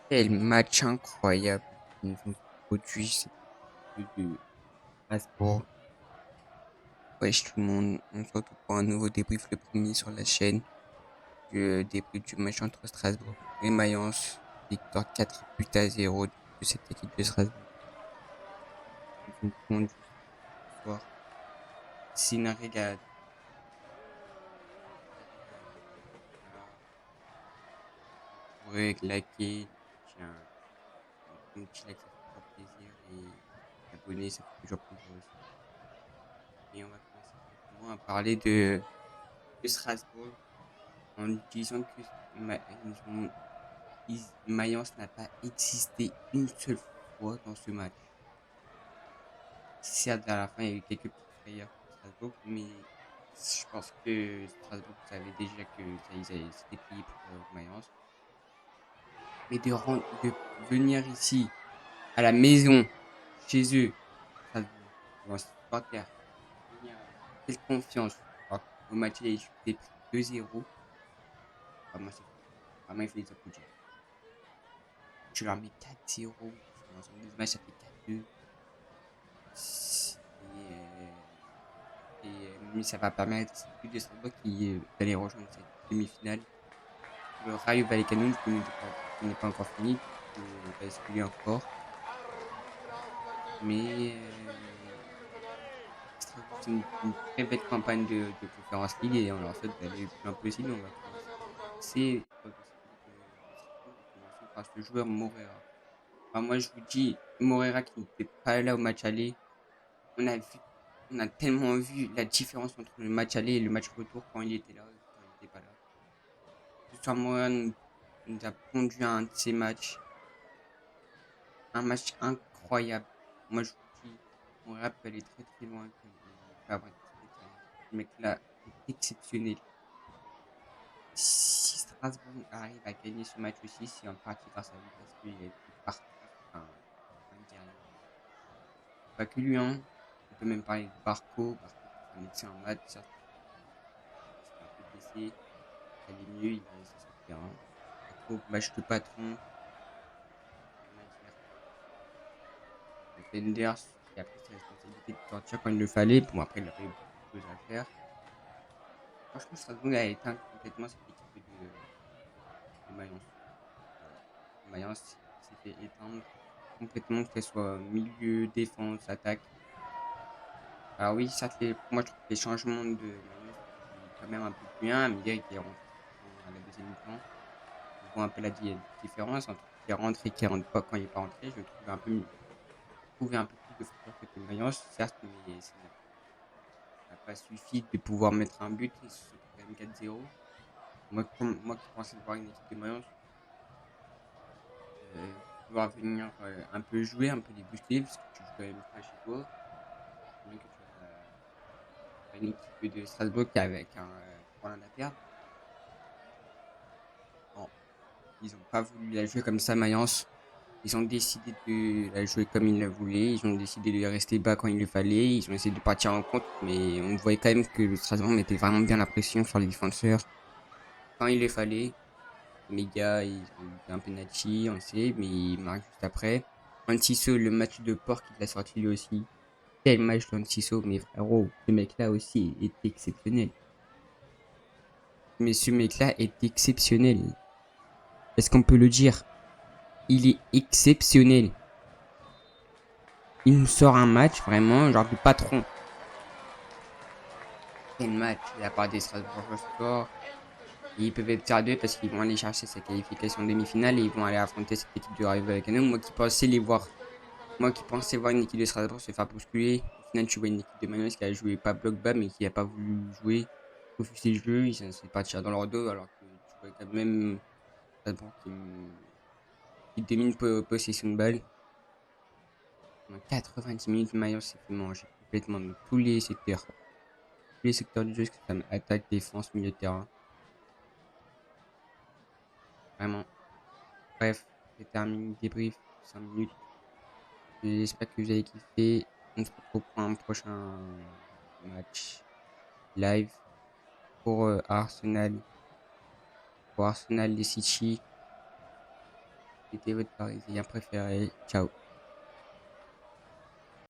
Quel match incroyable qu'ils nous ont produit, ces jeux de Strasbourg. Wesh tout le monde, on se retrouve pour un nouveau débrief, le premier sur la chaîne. Du débrief du match entre Strasbourg et Mayence. Victoire 4 buts à 0 de cette équipe de Strasbourg. Ils ont pondu ce soir. C'est une régate. Voilà. Vous pourrez liker, un petit like, ça fait toujours plaisir. Et abonner, ça fait toujours plaisir aussi. Et on va commencer directement à parler de Strasbourg en disant que ils ont Mayence n'a pas existé une seule fois dans ce match. Certes, à la fin, il y a eu quelques petites frayeurs pour Strasbourg, mais je pense que Strasbourg savait déjà que ça, c'était plié pour Mayence. Mais de venir ici, à la maison, chez eux, Strasbourg, devant ses supporters, venir avec telle confiance, alors qu'au match, il était pris 2-0, vraiment, c'est fort. Vraiment, il faut les applaudir. Tu leur mets 4-0 sur l'ensemble des matchs, ça fait 4-2. Mais ça va permettre à cette équipe de Strasbourg d'aller rejoindre cette demi-finale. Le Rayo Vallecano qui n'est pas encore fini, qui peut basculer encore. Mais Strasbourg, c'est une très belle campagne de Conférence League et on leur souhaite d'aller le plus loin possible. On va commencer dans cette équipe de Strasbourg. On va commencer par ce joueur Morera. Enfin, moi, je vous dis, Morera qui n'était pas là au match aller, on a vu, on a tellement vu la différence entre le match aller et le match retour quand il était là et quand il n'était pas là. Lucien Moura nous a pondu à un de ces matchs, un match incroyable. Moi, je vous dis, Moura peut aller très très loin, il peut avoir une très belle carrière. Ce mec-là est exceptionnel. Si Strasbourg arrive à gagner ce match aussi, c'est en partie grâce à lui parce qu'il a été partout, un guerrier. Pas que lui, hein. On peut même parler de Barco qui a fait un excellent match, certes, il s'était un peu blessé, ça allait mieux, il est resté sur le terrain. Barco, match de patron, rien à dire. Penders qui a pris ses responsabilités de sortir quand il le fallait. Bon, après, il n'a pas eu beaucoup de choses à faire. Franchement, Strasbourg a éteint complètement cette équipe de Mayence. Voilà. Mayence s'est fait éteindre complètement, que ce soit milieu, défense, attaque. Alors oui, certes, moi je trouve que les changements de Mayence étaient quand même un peu plus bien. Miguel qui est rentré à la deuxième mi-temps. On voit un peu la différence entre qui rentre et qui rentre pas quand il n'est pas rentré. Je le trouve un peu mieux. Trouver un peu plus de frappeurs côté Mayence, certes, mais ça n'a pas suffi de pouvoir mettre un but. Ils se sont pris quand même 4-0. Moi qui pensais voir une équipe de Mayence pouvoir venir un peu jouer, un peu les booster, parce que tu joues quand même pas chez toi. C'est bien que tu as une équipe de Strasbourg qui est avec rien à perdre. Bon, ils n'ont pas voulu la jouer comme ça, Mayence. Ils ont décidé de la jouer comme ils le voulaient. Ils ont décidé de rester bas quand il le fallait. Ils ont essayé de partir en contre, mais on voyait quand même que le Strasbourg mettait vraiment bien la pression sur les défenseurs quand il le fallait. Les gars, ils ont eu un penalty, on le sait, mais il marque juste après. Antiso, le match de porc qu'il a sorti lui aussi. Quel match d'Antiso, mais frérot, ce mec-là aussi est exceptionnel. Mais ce mec-là est exceptionnel. Est-ce qu'on peut le dire? Il est exceptionnel. Il nous sort un match vraiment genre de patron. Quel match de la part des Strasbourgeois Sport. Et ils peuvent être sérieux parce qu'ils vont aller chercher sa qualification en demi-finale et ils vont aller affronter cette équipe de Rayo Vallecano. Moi qui pensais voir une équipe de Strasbourg se faire bousculer. Au final, tu vois une équipe de Mayence qui a joué pas bloc bas mais qui a pas voulu jouer. Refuser le jeu, ils sont essayé de partir dans leur dos alors que tu vois quand même Strasbourg qui domine possession de balle. Pendant 90 minutes, Mayence s'est fait manger complètement de tous les secteurs. Tous les secteurs du jeu, que ça attaque, défense, milieu de terrain. Vraiment. Bref, c'est terminé. Débrief, 5 minutes. J'espère que vous avez kiffé. On se retrouve pour un prochain match live pour Arsenal. Pour Arsenal, les City. C'était votre Parisien préféré. Ciao.